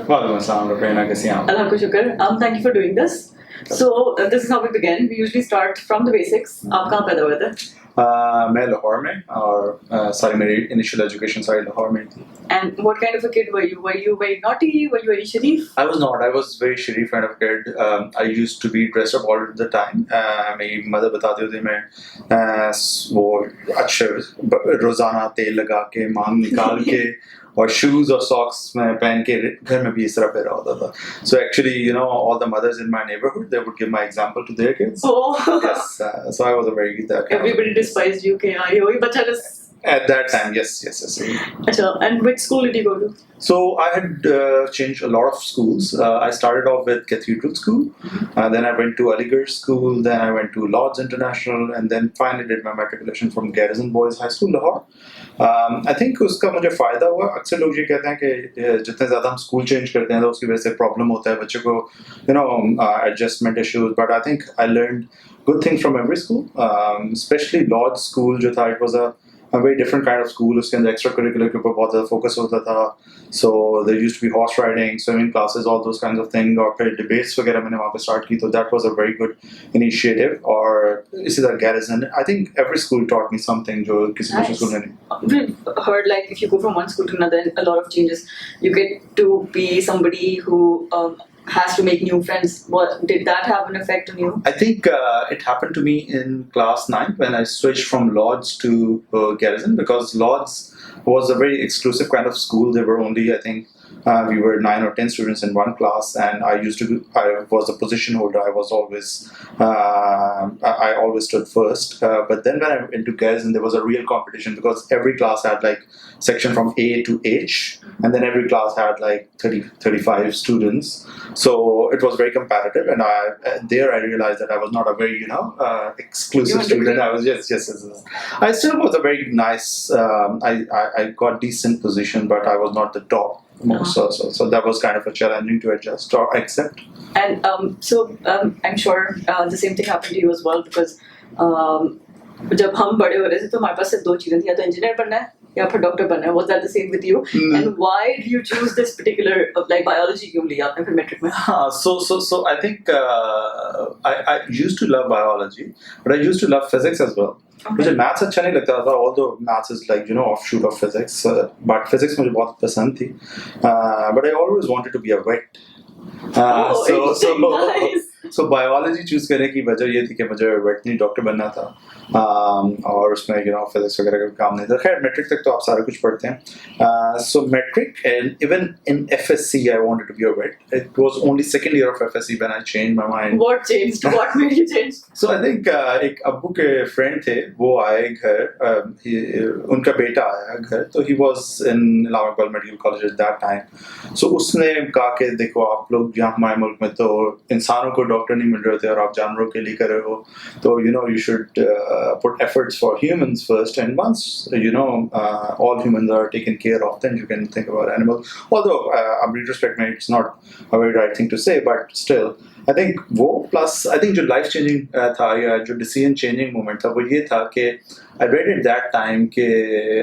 Walaikum assalam, Rukaina, kaisi hain aap? Allah ko shukr. Thank you for doing this. So this is how we begin. We usually start from the basics. आप कहाँ पैदा हुए थे? मैं लाहौर में और सारी मेरी इनिशियल एजुकेशन सारी लाहौर में थी. And what kind of a kid were you? Were you very naughty? Were you very sharif? I was not. I was very sharif kind of kid. I used to be dressed up all the time. मेरी mother बताती होती मैं वो अच्छे रोजाना तेल लगा के मांग निकाल के और शूज और सॉक्स में पहन के घर में भी इस तरह पहना होता था. So actually, you know, all the mothers in my neighborhood, they would give my example to their kids. Oh. Yes. So I was a very Everybody despised you. कि हाँ ये वही बच्चा just. At that time, yes. Achha, and which school did you go to? So I had changed a lot of schools. I started off with Cathedral School, then I went to Aligarh School, then I went to Lords International, and then finally did my matriculation from Garrison Boys High School, Lahore. I think उसका मुझे फायदा हुआ. अक्सर लोग ये कहते हैं कि जितने ज़्यादा हम स्कूल चेंज करते हैं तो उसकी वजह से प्रॉब्लम होता है बच्चों को, you know, adjustment issues. But I think I learned good things from every school, especially Lords School जो था, it was a very different kind of school. उसके अंदर extra curricular के ऊपर बहुत ज़्यादा focus होता था. So there used to be horse riding, swimming classes, all those kinds of things. और फिर debates वगैरह मैंने वहाँ पे start की, तो that was a very good initiative. और इसी तरह Garrison, I think every school taught me something जो किसी दूसरे school ने नहीं. We've heard like if you go from one school to another, a lot of changes. You get to be somebody who has to make new friends. Did that have an effect on you? I think it happened to me in class 9 when I switched from Lords to Garrison, because Lords was a very exclusive kind of school. There were only, I think, we were 9 or 10 students in one class, and I was a position holder. I was always, I always stood first. But then when I went to Garrison, there was a real competition because every class had like section from A to H, and then every class had like 35 students. So it was very competitive, and there I realized that I was not a very, you know, exclusive student. I was yes. I still was a very nice. I got decent position, but I was not the top. So that was kind of a challenging to adjust or accept. And I'm sure the same thing happened to you as well, because जब हम बड़े हो रहे थे तो हमारे पास सिर्फ दो चीजें थी, या तो इंजीनियर बनना है या फिर डॉक्टर बनना है. Was that the same with you? And why did you choose this particular like biology क्यों लिया आपने फिर मैट्रिक में? So I think I used to love biology, but I used to love physics as well. मुझे maths अच्छा नहीं लगता था, although maths is like, you know, offshoot of physics, but physics मुझे बहुत पसंद थी. But I always wanted to be a vet. So biology choose करने की वजह ये थी कि मुझे वेटनरी डॉक्टर बनना था, और उसमें, you know, फिजिक्स वगैरह का काम नहीं था. खैर मैट्रिक तक तो आप सारा कुछ पढ़ते हैं. So metric, and even in FSC I wanted to be a vet. It was only second year of FSC when I changed my mind. What changed? What made you change? So I think एक अब्बू के friend थे, वो आए घर, उनका बेटा आया घर, तो he was in Allama Iqbal Medical College at that time. So उसने कहा कि देखो आप लोग यहाँ हमारे मुल्क में तो इंसानों को डॉक्टर नहीं मिल रहे थे और आप जानवरों के लिए कर रहे हो, तो you know you should put efforts for humans first, and once you know all humans are taken care of, then you can think about animals. Although in retrospect it's not a very right thing to say, but still I think वो plus I think जो life changing था या जो decision changing moment था वो ये था कि I read at that time कि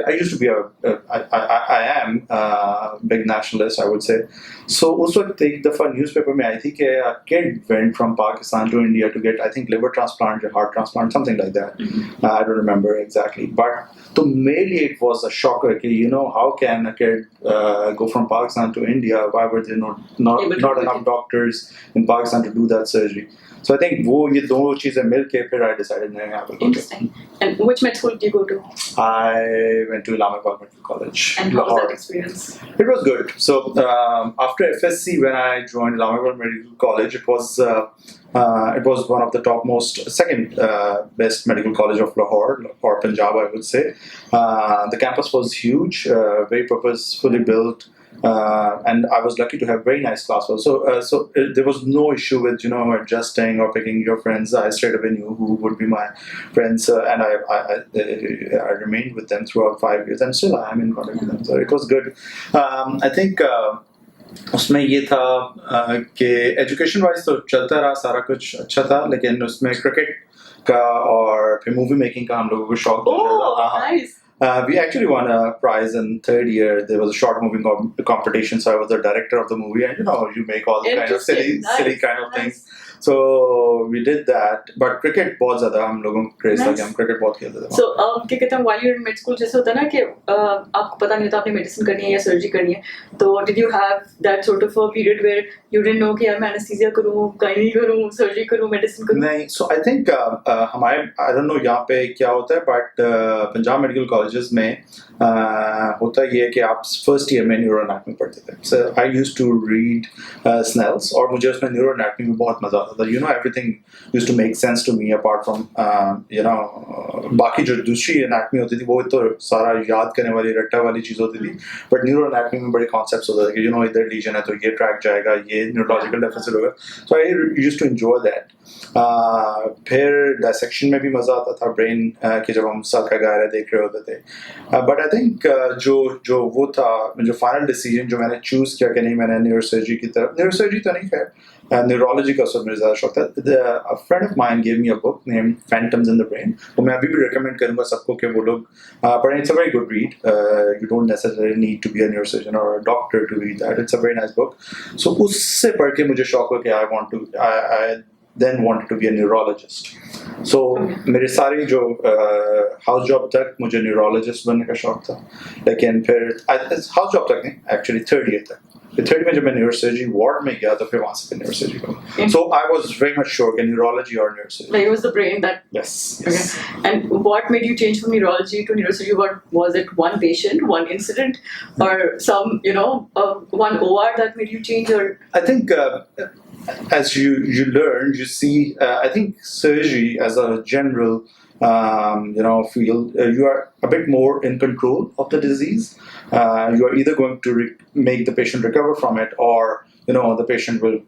I used to be I am a big nationalist, I would say. So उस वक्त एक दफ़ा newspaper में आई थी कि a kid went from Pakistan to India to get, I think, liver transplant or heart transplant, something like that. I don't remember exactly. But तो मेरे लिए it was a shocker कि, you know, how can a kid go from Pakistan to India? Why were there not enough doctors in Pakistan to do that surgery? So I think वो ये दोनों चीजें मिलके फिर I decided I have to go. Interesting. And which med school did you go to? I went to Allama Iqbal Medical College. And how was that experience? It was good. So after FSC, when I joined Allama Iqbal Medical College, it was one of the topmost, second best medical college of Lahore or Punjab, I would say. The campus was huge, very purposefully built. And I was lucky to have very nice classmates. So there was no issue with, you know, adjusting or picking your friends. I straight away knew who would be my friends, and I remained with them throughout 5 years, and still I am in contact with them. So it was good. I think उसमें ये था कि education wise तो चलता रहा, सारा कुछ अच्छा था, लेकिन उसमें क्रिकेट का और फिर मूवी मेकिंग का हम लोगों को शौक था. We actually won a prize in third year. There was a short movie competition, so I was the director of the movie, and you make all the kind of silly kind of things. So we did that. But cricket बहुत ज़्यादा हम लोगों को craze था कि हम cricket बहुत खेलते थे. So क्या कहते हैं while you're in med school जैसे होता है ना कि आपको पता नहीं होता आपने medicine करनी है या surgery करनी है, तो did you have that sort of a period where you didn't know कि यार मैं anesthesia करूँ, gynae करूँ, surgery करूँ, medicine करूँ? नहीं. So I think हमारे I don't know यहाँ पे क्या होता है, but पंजाब मेडिकल कॉलेजेस में होता ये है कि आप फर्स्ट ईयर में न्यूरो एनाटमी पढ़ते थे. So I used to read Snell's और मुझे उसमें न्यूरो एनाटमी में बहुत मजा आता था. Everything used to make sense to me apart from बाकी जो दूसरी एनाटमी होती थी वो तो सारा याद करने वाली रट्टा वाली चीज होती थी. बट न्यूरो एनाटमी में बड़े कॉन्सेप्ट्स होते थे कि इधर लीजन है तो ये ट्रैक जाएगा, ये न्यूरोलॉजिकल डेफिसिट होगा. So I used to enjoy that. फिर डायसेक्शन में भी मजा आता था ब्रेन कि जब हम साल का गायरा देख रहे होते थे. बट आई थिंक जो वो था जो फाइनल डिसीजन जो मैंने चूज किया कि नहीं मैंने न्यूरोसर्जरी की तरफ, न्यूरोसर्जरी तो नहीं खैर neurology का सब मेरे ज़्यादा शौक था. A friend of mine gave me a book named Phantoms in the Brain. वो मैं अभी भी recommend करूँगा सबको कि वो लोग पढ़ें. It's a very good read. You don't necessarily need to be a neurosurgeon or a doctor to read that. It's a very nice book. So उससे पढ़ के मुझे शौक हुआ कि I then wanted to be a neurologist. So मेरे सारी जो house job तक मुझे neurologist बनने का शौक था. लेकिन फिर house job तक नहीं, actually third year तक. थर्ड में जब मैं न्यूरोसर्जरी वार्ड में गया तो फिर वहां से न्यूरोसर्जरी को. So I was very much sure that neurology or neurosurgery. Like it was the brain that. Yes. Okay. And what made you change from neurology to neurosurgery? What was it? One patient, one incident, or some one OR that made you change? Or I think as you learn, you see. I think surgery as a general field, you are a bit more in control of the disease. You are either going to make the patient recover from it, or the patient will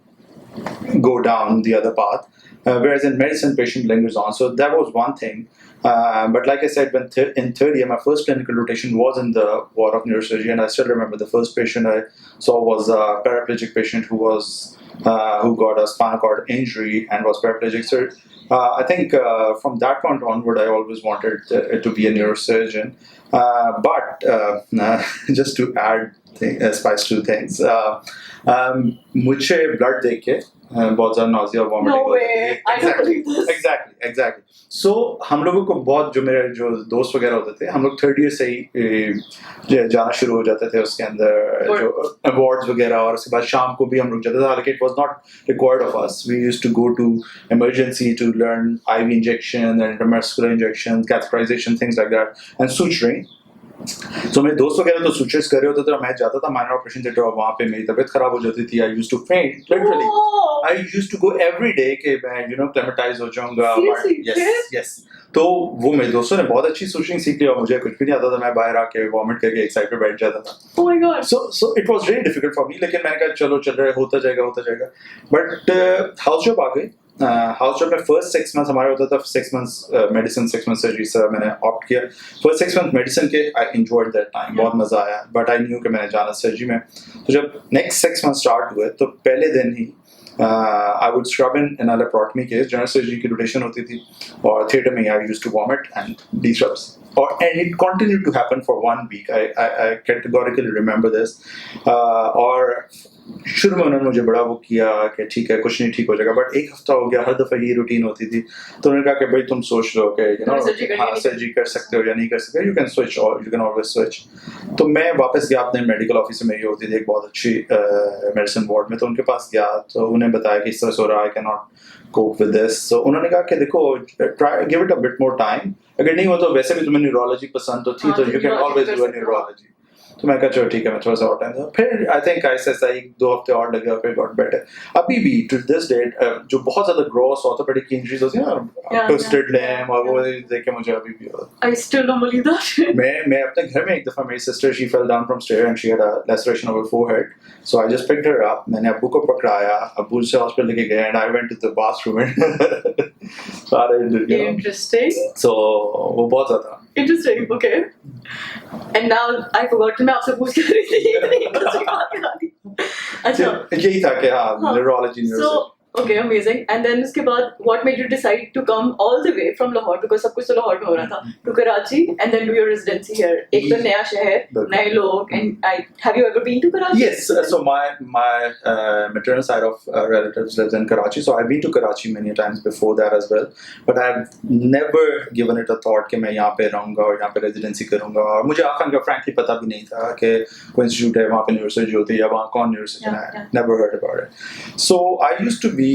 go down the other path. Whereas in medicine, patient lingers on. So that was one thing. But like I said, when in third year, my first clinical rotation was in the ward of neurosurgery, and I still remember the first patient I saw was a paraplegic patient who got a spinal cord injury and was paraplegic. So I think from that point onward, I always wanted to be a neurosurgeon. But just to add spice to things, मुझे blood देख के बहुत ज़्यादा nausea और vomiting. No way! I don't believe this. Exactly. So हम लोगों को बहुत जो मेरे जो दोस्त वगैरह होते थे, हम लोग थर्ड ईयर से ही जाना शुरू हो जाते थे उसके अंदर जो अवार्ड्स वगैरह, और उसके बाद शाम को भी हम लोग जाते थे. हालांकि it was not required of us. We used to go to emergency to learn IV injection and intramuscular injections, catheterization, things like that, and suturing. So मेरे दोस्त वगैरह तो suturers कर रहे होते थे और मैं जाता था minor operation theatre और वहाँ पे मेरी तबीयत खराब हो जाती थी. I used to faint literally. I used to go every day कि मैं climatize हो जाऊँगा. Yes. तो वो मेरे दोस्तों ने बहुत अच्छी suturing सीख ली और मुझे कुछ भी नहीं आता था. मैं बाहर आके vomit करके एक साइड पे बैठ जाता था. Oh my God. So it was really difficult for me. लेकिन मैंने कहा चलो चल रहा है, होता जाएगा. But house job आ गई. हाउस जॉब में फर्स्ट 6 months हमारे होता था, 6 months medicine, 6 months surgery. Sir मैंने ऑप्ट किया फर्स्ट 6 months मेडिसिन के. आई एंजॉयड दैट टाइम, बहुत मजा आया. बट आई न्यू कि मैंने जाना सर्जरी में. तो जब नेक्स्ट 6 months स्टार्ट हुए तो पहले दिन ही I would scrub in a laparotomy case. General surgery की rotation होती थी और theatre में I used to vomit and disrupts. And it continued to happen for 1 week. I categorically remember this. और शुरू में उन्होंने मुझे बड़ा वो किया कि ठीक है कुछ नहीं ठीक हो जाएगा. बट एक हफ्ता हो गया, हर दफ़ा ये रूटीन होती थी. तो उन्होंने कहा कि भाई तुम सोच लो कि सर्जरी कर सकते हो या नहीं कर सकते. यू कैन स्विच और यू कैन ऑलवेज स्विच. तो मैं वापस गया अपने मेडिकल ऑफिस में, ये होती थी एक बहुत अच्छी मेडिसिन वार्ड में. तो उनके पास गया तो उन्हें बताया कि इस तरह से हो रहा है, I can not cope with this. So उन्होंने कहा कि देखो try give it a bit more time. अगर नहीं हो तो वैसे भी तुम्हें न्यूरोलॉजी पसंद तो थी, तो you can always do a neurology. तो मैं कहा चलो ठीक है, मैं थोड़ा सा और टाइम दूँ. फिर आई थिंक ऐसे 2 हफ्ते और लगे और फिर गॉट बेटर. अभी भी टू दिस डेट जो बहुत ज़्यादा ग्रॉस ऑर्थोपेडिक इंजरीज होती है ना, ट्विस्टेड लैम और वो देख के मुझे अभी भी I still don't believe that. मैं अपने घर में एक दफ़ा मेरी sister she fell down from stair and she had a laceration over her forehead. So I just picked her up. मैंने अब्बू को पकड़ाया, अब्बू से हॉस्पिटल लेके गए and I went to the bathroom and Interesting. So वो बहुत ज़्यादा Interesting. Okay. And now I forgot मैं आपसे पूछ रही थी. अच्छा यही था कि हाँ neurology. So Okay, amazing. And then उसके बाद, what made you decide to come all the way from Lahore, because सब कुछ तो लाहौर में हो रहा था, to Karachi and then do your residency here? एक तो नया शहर, नए लोग, and have you ever been to Karachi? Yes, so my maternal side of relatives lives in Karachi, so I've been to Karachi many times before that as well, but I've never given it a thought कि मैं यहाँ पे रहूँगा और यहाँ पे residency करूँगा, और मुझे आखिर का frankly पता भी नहीं था कि कोई institute है वहाँ पे neurosurgery होती है या वहाँ कौन neurosurgeon है. Never heard about it. So I used to be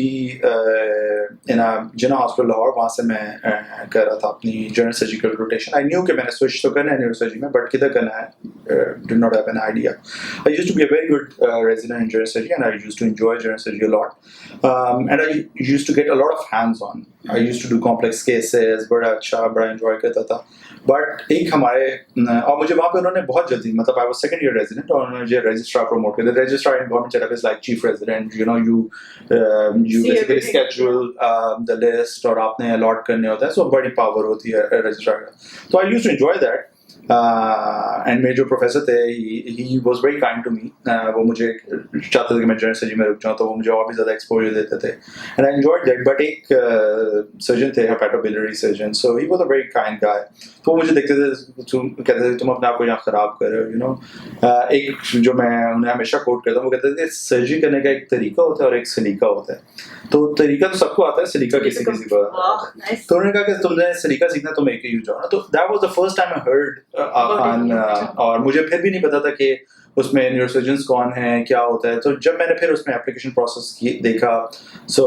in a Jinnah hospital Lahore. वहाँ से मैं कर रहा था अपनी general surgical rotation. I knew कि मैंने switch तो करना है neurosurgery में, but किधर करना है did not have an idea. I used to be a very good resident in general surgery, and I used to enjoy general surgery a lot. And I used to get a lot of hands-on. I used to do complex cases, बड़ा अच्छा, बड़ा enjoy करता था. But एक हमारे और मुझे वहाँ पे उन्होंने बहुत जल्दी, मतलब I was second year resident और उन्होंने मुझे registrar promote किया. The registrar in government setup is like chief resident. You know, you basically schedule the list और आपने allot करने होता है. So बड़ी power होती है registrar का. So I used to enjoy that. And मेरे जो प्रोफेसर थे, he was very kind to me. वो मुझे चाहते थे कि मैं जनरल सर्जरी में रुक जाऊँ, तो वो मुझे और भी ज़्यादा एक्सपोजर देते थे. And I enjoyed that. But एक सर्जन थे, hepatobiliary surgeon, so he was a very kind guy. तो वो मुझे देखते थे, कहते थे तुम अपने आप को यहाँ ख़राब कर रहे हो, you know. एक जो मैं उन्हें हमेशा कोट करता हूँ, वो कहते थे सर्जरी करने का एक तरीका होता है और एक सलीका होता है. तो तरीका तो सबको आता है, सलीका किसी किसी को आता है. तो उन्होंने कहा कि तुमने सलीका सीखना, तुम एक ही यूज जाओ ना. तो that was the first time I heard Aga Khan, और मुझे फिर भी नहीं पता था कि उसमें न्यूरोसर्जन्स कौन हैं, क्या होता है. तो जब मैंने फिर उसमें एप्लीकेशन प्रोसेस देखा, so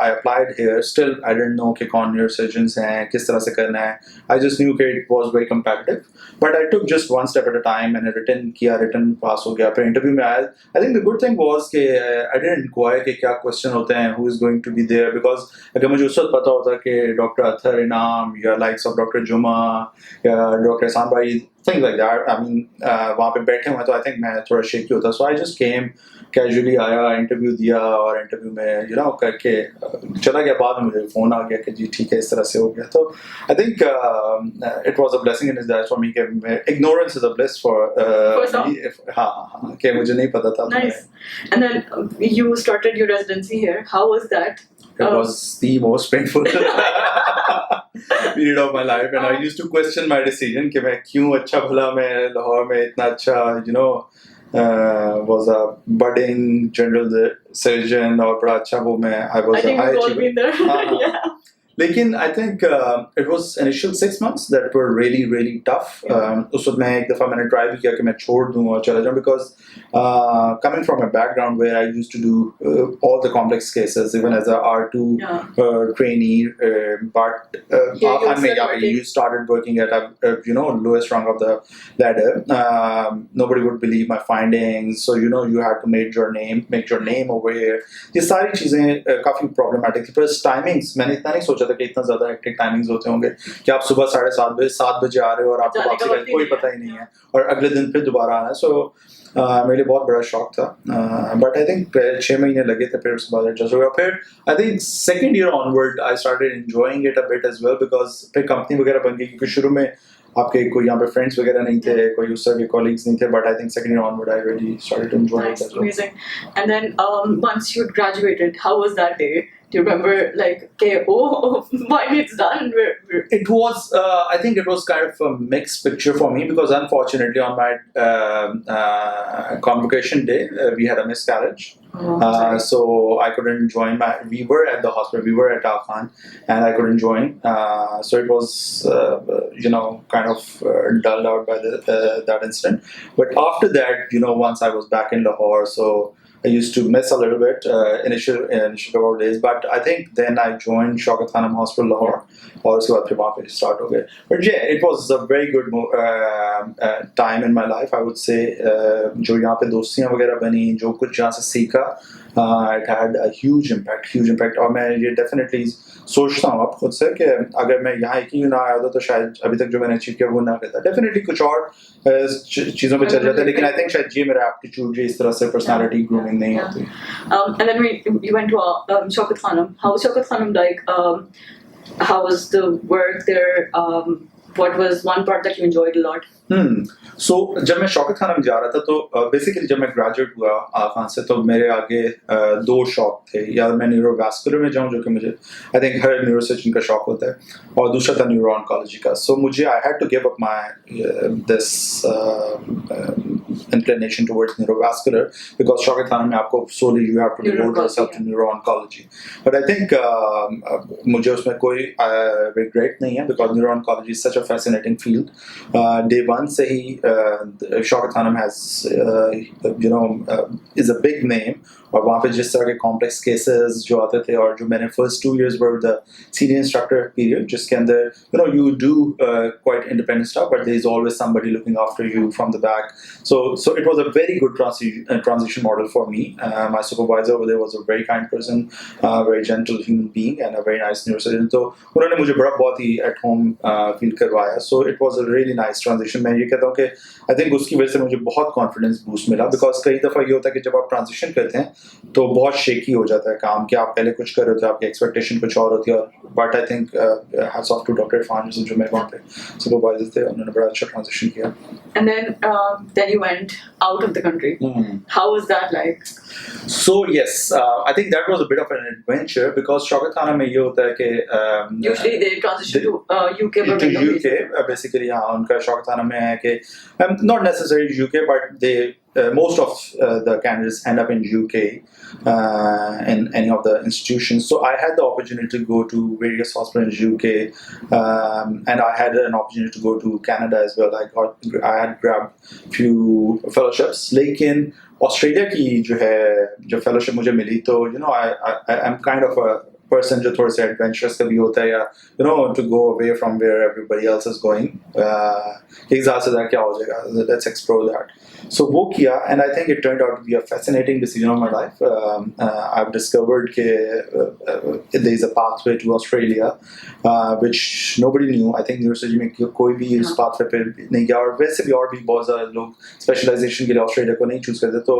I applied here. Still I didn't know कि कौन न्यूरोसर्जन्स हैं, किस तरह से करना है. आई जस्ट न्यू कि it was very competitive, but I took just one step at a time. मैंने रिटन पास हो गया. फिर इंटरव्यू में आया. I think the good thing was कि आई डिडंट इंक्वायर कि क्या क्वेश्चन होते हैं, who is going to be there, because अगर मुझे उस वक्त पता होता कि डॉक्टर अतहर इनाम या लाइक्स ऑफ डॉक्टर जुमा या डॉक्टर एहसान भाई, things like that. I mean, वहाँ पे बैठे हुए तो I think मैं थोड़ा shaky होता. So I just came casually, आया, इंटरव्यू दिया और इंटरव्यू में you know करके चला गया. बाद में मुझे फोन आ गया कि जी ठीक है, इस तरह से हो गया. तो I think it was a blessing in disguise for me कि ignorance is a bliss for me. हाँ कि मुझे नहीं पता था. Nice. And then you started your residency here. How was that? It was the most painful period of my life, and I used to question my decision कि मैं क्यों अच्छा भला मैं लाहौर में इतना अच्छा, you know, was a budding general surgeon और बड़ा अच्छा वो मैं I was I think a high we've all been there. Yeah. लेकिन I think it was initial 6 months that were really tough. उस वक्त मैं एक दफ़ा मैंने ट्राई भी किया कि मैं छोड़ दूँ और चला जाऊँ, because coming from a background where I used to do all the complex cases even as a R2 trainee, but you started working at a you know lowest rung of the ladder. Nobody would believe my findings, so you know you had to make your name over here. ये सारी चीज़ें काफ़ी problematic थी. Plus timings, मैंने इतना नहीं सोचा था कि इतना ज़्यादा हेक्टिक टाइमिंग्स होते होंगे कि आप सुबह 7:30 बजे आ रहे हो और आपको वापसी का कोई पता ही नहीं है और अगले दिन फिर दोबारा आना है. सो मेरे लिए बहुत बड़ा शौक था. बट आई थिंक 6 महीने लगे थे, फिर उसके बाद एडजस्ट हो गया. फिर I think second year onward I started enjoying it a bit as well, because फिर कंपनी वगैरह बन गई, क्योंकि शुरू में आपके कोई यहाँ पे फ्रेंड्स वगैरह नहीं थे, कोई उस तरह के कॉलीग्स नहीं थे. But I think second year onward I really started to enjoy it as well. Amazing. And then once you graduated, how was that day? Do you remember, like, okay, finally it's done? It was, I think it was kind of a mixed picture for me, because unfortunately on my convocation day, we had a miscarriage. So I couldn't join. We were at the hospital, we were at Aga Khan, and I couldn't join. So it was, you know, kind of dulled out by that incident. But after that, you know, once I was back in Lahore, so I used to miss a little bit initial couple of days, but I think then I joined Shaukat Khanum Hospital Lahore, और उसके बाद फिर वहाँ पे start हो गए. But yeah, it was a very good time in my life, I would say. जो यहाँ पे दोस्तियाँ वगैरह बनी, जो कुछ यहाँ से सीखा, it had a huge impact. और मैं ये definitely सोचता हूँ अब खुद से कि अगर मैं यहाँ एक ही ना आया होता तो शायद अभी तक जो मैंने अचीव किया वो ना करता. डेफिनेटली कुछ और चीज़ों पे चल जाता है, लेकिन आई थिंक शायद ये मेरा एप्टीट्यूड इस तरह से पर्सनालिटी ग्रूमिंग नहीं होती. And then we went to Shaukat Khanum. How was Shaukat Khanum like? How was the work there? What was one part that you enjoyed a lot? सो जब मैं शौकत खाना में जा रहा था तो बेसिकली जब मैं ग्रेजुएट हुआ आगा खान से तो मेरे आगे दो शौक थे, या मैं न्यूरोवास्कुलर में जाऊं जो कि मुझे आई थिंक हर न्यूरोसर्जन का शौक होता है, और दूसरा था न्यूरो ऑन्कोलॉजी का. सो मुझे I had to give up my this inclination towards neurovascular because Shaukat खाना में आपको solely you have to devote yourself to neuro-oncology. But I think मुझे उसमें कोई regret नहीं है because neuro-oncology is such a fascinating field. Day one से ही Shaukat खाना has is a big name, और वहाँ पे जिस तरह के कॉम्प्लेक्स केसेस जो आते थे, और जो मैंने first 2 years were the senior instructor period जिसके अंदर you do quite independent stuff but there is always somebody looking after you from the back. So it was a very good transition model for me. My supervisor over there was a very kind person, very gentle human being and a very nice neurosurgeon. तो उन्होंने मुझे बहुत ही at home feel करवाया. So it was a really nice transition. मैं ये कहता हूँ कि I think उसकी वजह से मुझे बहुत confidence boost मिला because कई दफ़ा ये होता है कि जब आप transition करते हैं तो बहुत shaky हो जाता है काम, कि आप पहले कुछ कर रहे होते हैं, आपकी expectation कुछ और होती है. But I think hats off to Dr. Irfan जो मेरे वहाँ पे supervisor थे, उन्होंने बड़ा अच्छा transition किया. And then you went out of the country. How was that like? So yes, I think that was a bit of an adventure because Shaukat खाना में ये होता है कि usually they transition to UK to UK basically. हाँ, उनका शौकत खाना में है कि not necessarily UK but they most of the candidates end up in UK in any of the institutions. So I had the opportunity to go to various hospitals in UK, and I had an opportunity to go to Canada as well. I had grabbed few fellowships. लेकिन Australia की जो fellowship मुझे मिली तो I'm kind of a person जो थोड़े से adventurous कभी होता है, या to go away from where everybody else is going. एक साल से क्या हो जाएगा, let's explore that. So वो किया, and I think it turned out to be a fascinating decision of my life. I've discovered that there is a pathway to Australia, which nobody knew. I think neurosurgery में कोई भी इस pathway पे नहीं गया, और वैसे भी और भी बहुत ज़्यादा लोग specialization के लिए Australia को नहीं choose करते. तो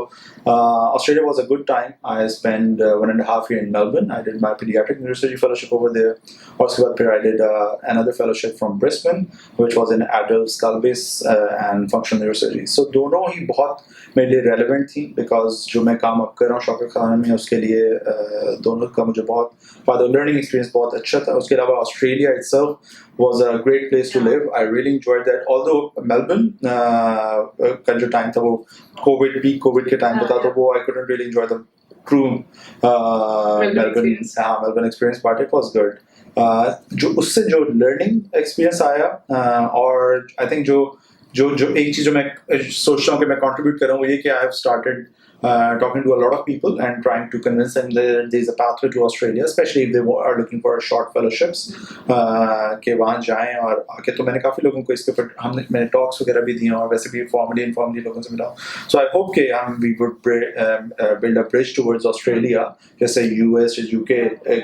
Australia was a good time. I spent 1.5 years in Melbourne. I did my Pediatric Neurosurgery fellowship over there. और उसके बाद फिर I did another fellowship from Brisbane, which was in adult skull base and functional neurosurgery. So दोनों ही बहुत मेरे लिए relevant थी because जो मैं काम अब कर रहा हूँ शौकत खाना में उसके लिए दोनों का मुझे बहुत फ़ायदा, लर्निंग एक्सपीरियंस बहुत अच्छा था. उसके अलावा Australia itself was a great place to live. I really enjoyed that. Although Melbourne का जो टाइम था वो कोविड के टाइम पे था, तो वो I couldn't really enjoy the true Melbourne experience, but it was good. जो उससे जो लर्निंग एक्सपीरियंस आया, और आई थिंक जो एक चीज़ जो मैं सोचता हूँ कि मैं कंट्रीब्यूट कर रहा हूँ वो ये कि I have started talking to a lot of people and trying to convince them that there is a pathway to Australia, especially if they are looking for short fellowships, कि वहाँ जाएं. और आके तो मैंने काफ़ी लोगों को इसके ऊपर मैंने टॉक्स वगैरह भी दिए और वैसे भी फॉर्मली लोगों से मिला. So I hope कि we would build a bridge towards Australia, जैसे US या UK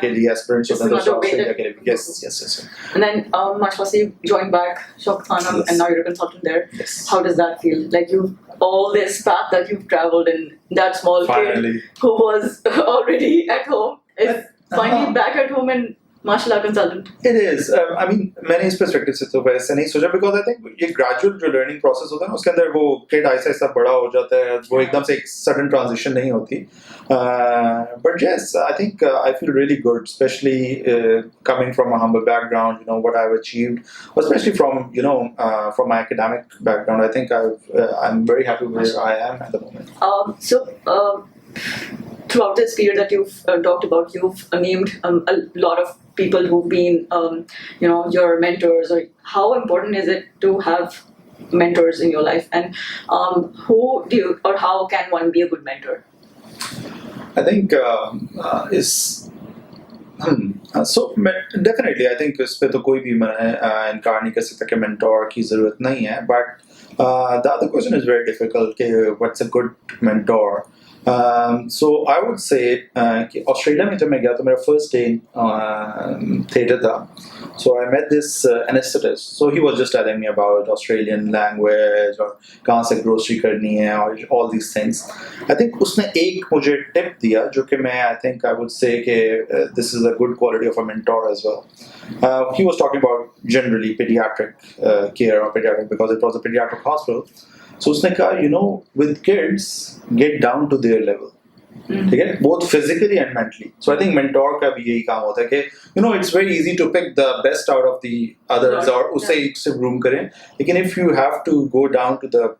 के लिए aspirants होते हैं तो Australia के लिए. Yes. And then mashallah, you joined back Shaukat Khanum, and now you're a consultant there. Yes. How does that feel? Like all this path that you've traveled in, that small finally. kid who was already at home is finally back at home and mashallah consultant. It is. I mean, मैंने इस perspective से तो वैसे नहीं सोचा because I think ये gradual जो learning process होता है ना उसके अंदर वो kid ऐसा बड़ा हो जाता है, वो एकदम से एक sudden transition नहीं होती. But yes, I think I feel really good, especially coming from a humble background. What I've achieved, especially from from my academic background. I think I'm very happy where I am at the moment. Throughout this period that you've talked about, you've named a lot of people who've been, your mentors. Or how important is it to have mentors in your life, and who do you, or how can one be a good mentor? I think so definitely I think इस पे तो कोई भी इनकार नहीं कर सकता कि mentor की ज़रूरत नहीं है. But the other question is very difficult कि what's a good mentor? So I would say कि ऑस्ट्रेलिया में जब मैं गया तो मेरा फर्स्ट डे थिएटर था, So I met this anesthetist. So he was just telling me about Australian language और कहाँ से grocery करनी है और all these things. I think उसने एक मुझे tip दिया जो कि मैं I think I would say कि this is a good quality of a mentor as well. He was talking about generally pediatric care or pediatric because it was a pediatric hospital. So उसने कहा, you know, with kids, get down to their level. ठीक है, both physically and mentally. So I think mentor का भी यही काम होता है कि you know it's very easy to pick the best out of the others और उसे एक से groom करें. लेकिन if you have to go down to the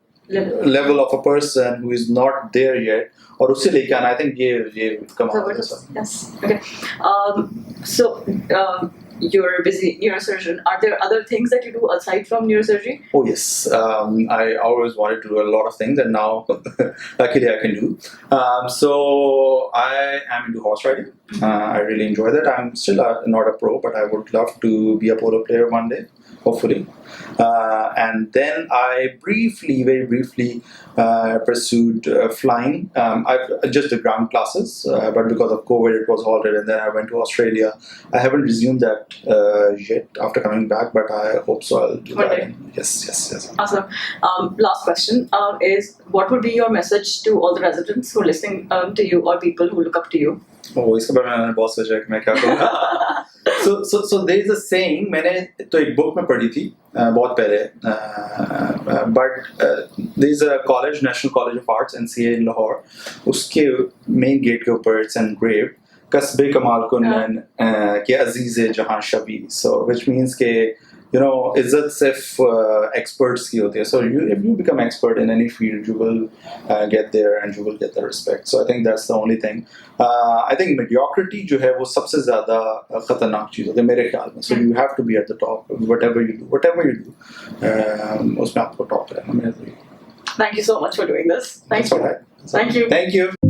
level of a person who is not there yet और उससे लेके आना, I think ये कमाल है सब. Yes. Okay. So you're a busy neurosurgeon. Are there other things that you do aside from neurosurgery? Oh yes, I always wanted to do a lot of things, and now luckily I can do. So I am into horse riding. I really enjoy that. I'm still not a pro, but I would love to be a polo player one day, hopefully. And then I very briefly pursued flying. I've just did ground classes, but because of COVID it was halted, and then I went to Australia. I haven't resumed that yet after coming back, but I hope so. I'll do One that. day. Yes. Awesome. Last question is, what would be your message to all the residents who are listening to you or people who look up to you? Oh, इसके बारे में मैंने बहुत सोचा कि मैं क्या करूँगा. So there is a saying, मैंने तो एक book में पढ़ी थी बहुत पहले, but there is a college, National College of Arts, NCA in Lahore. उसके main gate के ऊपर it's engraved, कस्बे कमाल कुन्नन के अजीज़े जहाँ शबी. So which means के you know इज्जत सिर्फ experts की होती है. So if you become expert in any field, you will get there and you will get the respect. So I think that's the only thing. I think mediocrity जो है वो सबसे ज़्यादा खतरनाक चीज़ होती है मेरे ख्याल में. So you have to be at the top, whatever you do, उसमें आपको top रहना. Thank you so much for doing this. Thank you. Thank you.